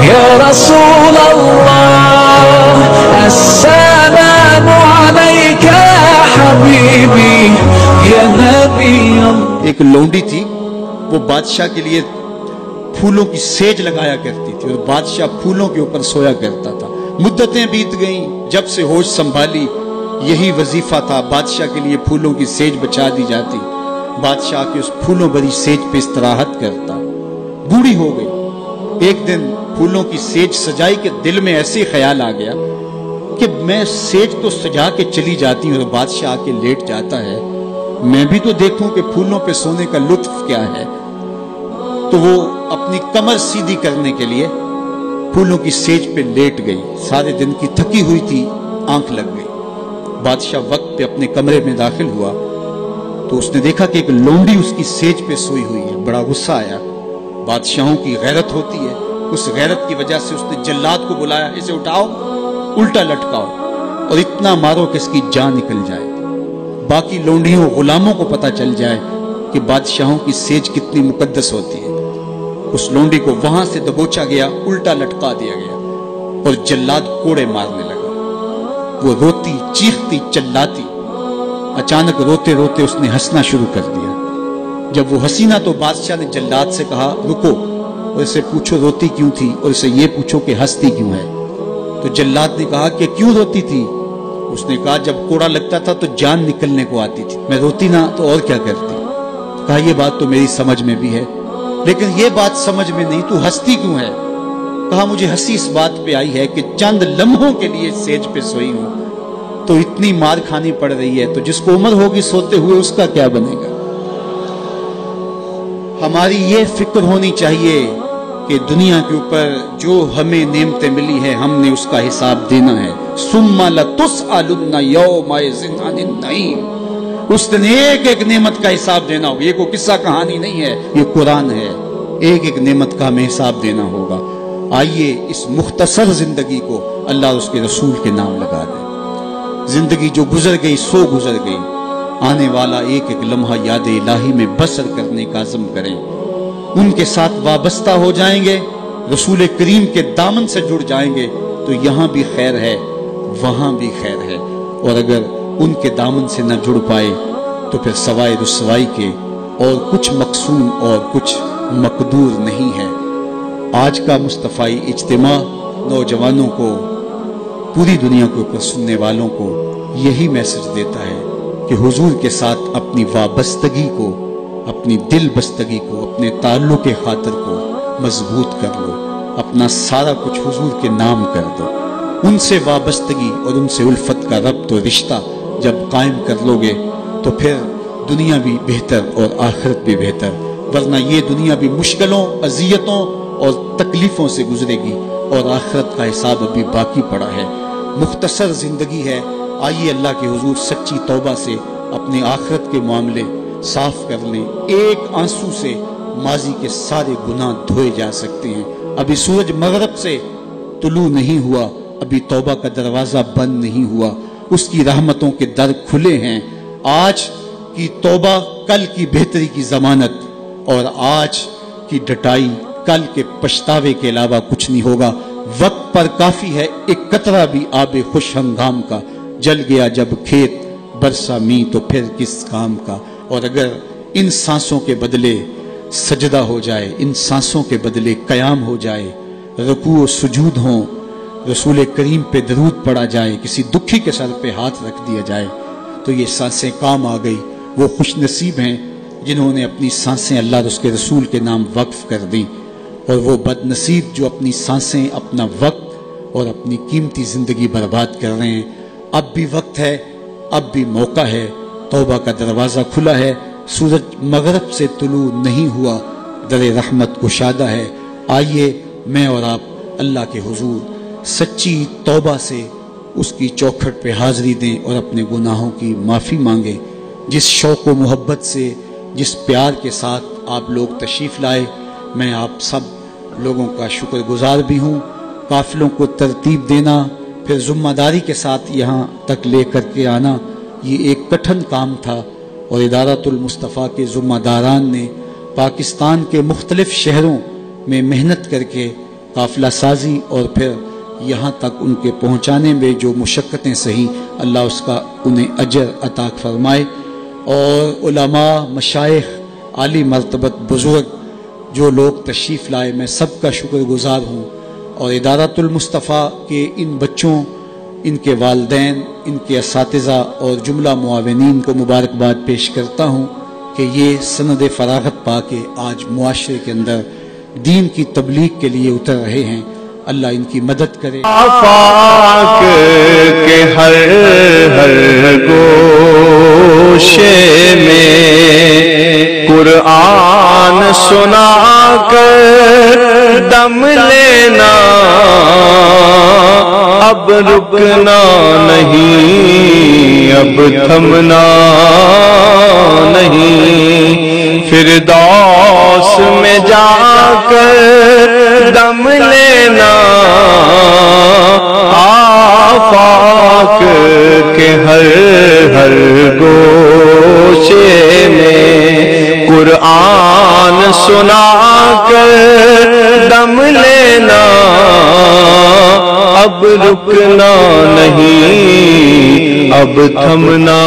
یا رسول اللہ السلام علیک یا حبیبی یا نبی اللہ۔ ایک لونڈی تھی، وہ بادشاہ کے لیے پھولوں کی سیج لگایا کرتی تھی اور بادشاہ پھولوں کے اوپر سویا کرتا تھا۔ مدتیں بیت گئیں، جب سے ہوش سنبھالی یہی وظیفہ تھا، بادشاہ کے لیے پھولوں کی سیج بچھا دی جاتی، بادشاہ کے اس پھولوں بھری سیج پہ استراحت کرتا۔ بوڑھی ہو گئی، ایک دن پھولوں کی سیج سجائی کہ دل میں ایسے خیال آ گیا کہ میں سیج تو سجا کے چلی جاتی ہوں اور بادشاہ آ کے لیٹ جاتا ہے، میں بھی تو دیکھوں کہ پھولوں پہ سونے کا لطف کیا ہے۔ تو وہ اپنی کمر سیدھی کرنے کے لیے پھولوں کی سیج پہ لیٹ گئی، سارے دن کی تھکی ہوئی تھی، آنکھ لگ گئی۔ بادشاہ وقت پہ اپنے کمرے میں داخل ہوا تو اس نے دیکھا کہ ایک لونڈی اس کی سیج پہ سوئی ہوئی ہے، بڑا غصہ آیا۔ بادشاہوں کی غیرت ہوتی ہے، اس غیرت کی وجہ سے اس نے جلاد کو بلایا، اسے اٹھاؤ، الٹا لٹکاؤ اور اتنا مارو کہ اس کی جان نکل جائے، باقی لونڈیوں غلاموں کو پتہ چل جائے کہ بادشاہوں کی سیج کتنی مقدس ہوتی ہے۔ اس لونڈی کو وہاں سے دبوچا گیا، الٹا لٹکا دیا گیا اور جلاد کوڑے مارنے لگا۔ وہ روتی چیختی چلاتی، اچانک روتے روتے اس نے ہنسنا شروع کر دیا۔ جب وہ ہنسی نہ تو بادشاہ نے جلاد سے کہا رکو اور اسے پوچھو روتی کیوں تھی اور اسے یہ پوچھو کہ ہنستی کیوں ہے۔ تو جلاد نے کہا کہ کیوں روتی تھی؟ اس نے کہا جب کوڑا لگتا تھا تو جان نکلنے کو آتی تھی، میں روتی نہ تو اور کیا کرتی۔ کہا یہ بات تو میری سمجھ میں بھی ہے، لیکن یہ بات سمجھ میں نہیں، تو ہنستی کیوں ہے؟ کہا مجھے ہنسی اس بات پہ آئی ہے کہ چند لمحوں کے لیے سیج پہ سوئی ہوں تو اتنی مار کھانی پڑ رہی ہے، تو جس کو عمر ہوگی سوتے ہوئے اس کا کیا بنے گا۔ ہماری یہ فکر ہونی چاہیے کہ دنیا کے اوپر جو ہمیں نعمتیں ملی ہیں ہم نے اس کا حساب دینا ہے۔ ثم لتسألن یومئذ عن النعیم، اس دن ایک ایک نعمت کا حساب دینا ہوگا۔ یہ کوئی قصہ کہانی نہیں ہے، یہ قرآن ہے، ایک ایک نعمت کا ہمیں حساب دینا ہوگا۔ آئیے اس مختصر زندگی کو اللہ اور اس کے رسول کے نام لگا دیں۔ زندگی جو گزر گئی سو گزر گئی، آنے والا ایک ایک لمحہ یاد الہی میں بسر کرنے کا عزم کریں، ان کے ساتھ وابستہ ہو جائیں گے، رسول کریم کے دامن سے جڑ جائیں گے تو یہاں بھی خیر ہے وہاں بھی خیر ہے، اور اگر ان کے دامن سے نہ جڑ پائے تو پھر سوائے رسوائی کے اور کچھ مقصود اور کچھ مقدور نہیں ہے۔ آج کا مصطفی اجتماع نوجوانوں کو، پوری دنیا کے اوپر سننے والوں کو یہی میسج دیتا ہے کہ حضور کے ساتھ اپنی وابستگی کو، اپنی دل بستگی کو، اپنے تعلق خاطر کو مضبوط کر لو، اپنا سارا کچھ حضور کے نام کر دو۔ ان سے وابستگی اور ان سے الفت کا ربط و رشتہ جب قائم کر لو گے تو پھر دنیا بھی بہتر اور آخرت بھی بہتر، ورنہ یہ دنیا بھی مشکلوں، اذیتوں اور تکلیفوں سے گزرے گی اور آخرت کا حساب ابھی باقی پڑا ہے۔ مختصر زندگی ہے، آئیے اللہ کے حضور سچی توبہ سے اپنے آخرت کے معاملے صاف کر لیں۔ ایک آنسو سے ماضی کے سارے گناہ دھوئے جا سکتے ہیں۔ ابھی سورج مغرب سے طلوع نہیں ہوا، ابھی توبہ کا دروازہ بند نہیں ہوا، اس کی رحمتوں کے در کھلے ہیں۔ آج کی توبہ کل کی بہتری کی ضمانت، اور آج کی ڈٹائی کل کے پچھتاوے کے علاوہ کچھ نہیں ہوگا۔ وقت پر کافی ہے ایک قطرہ بھی آب خوش ہنگام کا، جل گیا جب کھیت برسا می تو پھر کس کام کا۔ اور اگر ان سانسوں کے بدلے سجدہ ہو جائے، ان سانسوں کے بدلے قیام ہو جائے، رکوع و سجود ہوں، رسول کریم پہ درود پڑا جائے، کسی دکھی کے سر پہ ہاتھ رکھ دیا جائے تو یہ سانسیں کام آ گئی۔ وہ خوش نصیب ہیں جنہوں نے اپنی سانسیں اللہ اور اس کے رسول کے نام وقف کر دیں، اور وہ بد نصیب جو اپنی سانسیں، اپنا وقت اور اپنی قیمتی زندگی برباد کر رہے ہیں۔ اب بھی وقت ہے، اب بھی موقع ہے، توبہ کا دروازہ کھلا ہے، سورج مغرب سے طلوع نہیں ہوا، در رحمت گشادہ ہے۔ آئیے میں اور آپ اللہ کے حضور سچی توبہ سے اس کی چوکھٹ پہ حاضری دیں اور اپنے گناہوں کی معافی مانگیں۔ جس شوق و محبت سے، جس پیار کے ساتھ آپ لوگ تشریف لائے، میں آپ سب لوگوں کا شکر گزار بھی ہوں۔ قافلوں کو ترتیب دینا، پھر ذمہ داری کے ساتھ یہاں تک لے کر کے آنا، یہ ایک کٹھن کام تھا، اور ادارۃ المصطفیٰ کے ذمہ داران نے پاکستان کے مختلف شہروں میں محنت کر کے قافلہ سازی اور پھر یہاں تک ان کے پہنچانے میں جو مشقتیں سہی، اللہ اس کا انہیں اجر عطا فرمائے۔ اور علماء، مشائخ، عالی مرتبت بزرگ جو لوگ تشریف لائے، میں سب کا شکر گزار ہوں، اور ادارۃ المصطفیٰ کے ان بچوں، ان کے والدین، ان کے اساتذہ اور جملہ معاونین کو مبارکباد پیش کرتا ہوں کہ یہ سند فراغت پا کے آج معاشرے کے اندر دین کی تبلیغ کے لیے اتر رہے ہیں۔ اللہ ان کی مدد کرے۔ آفاق کے ہر گوشے میں قرآن سنا کر دم لینا، اب رکنا نہیں، اب تھمنا نہیں، فردوس میں جا کر دم لینا، آفاق کے ہر گوشے میں قرآن سنا کر دم لینا، اب رکنا نہیں، اب تھمنا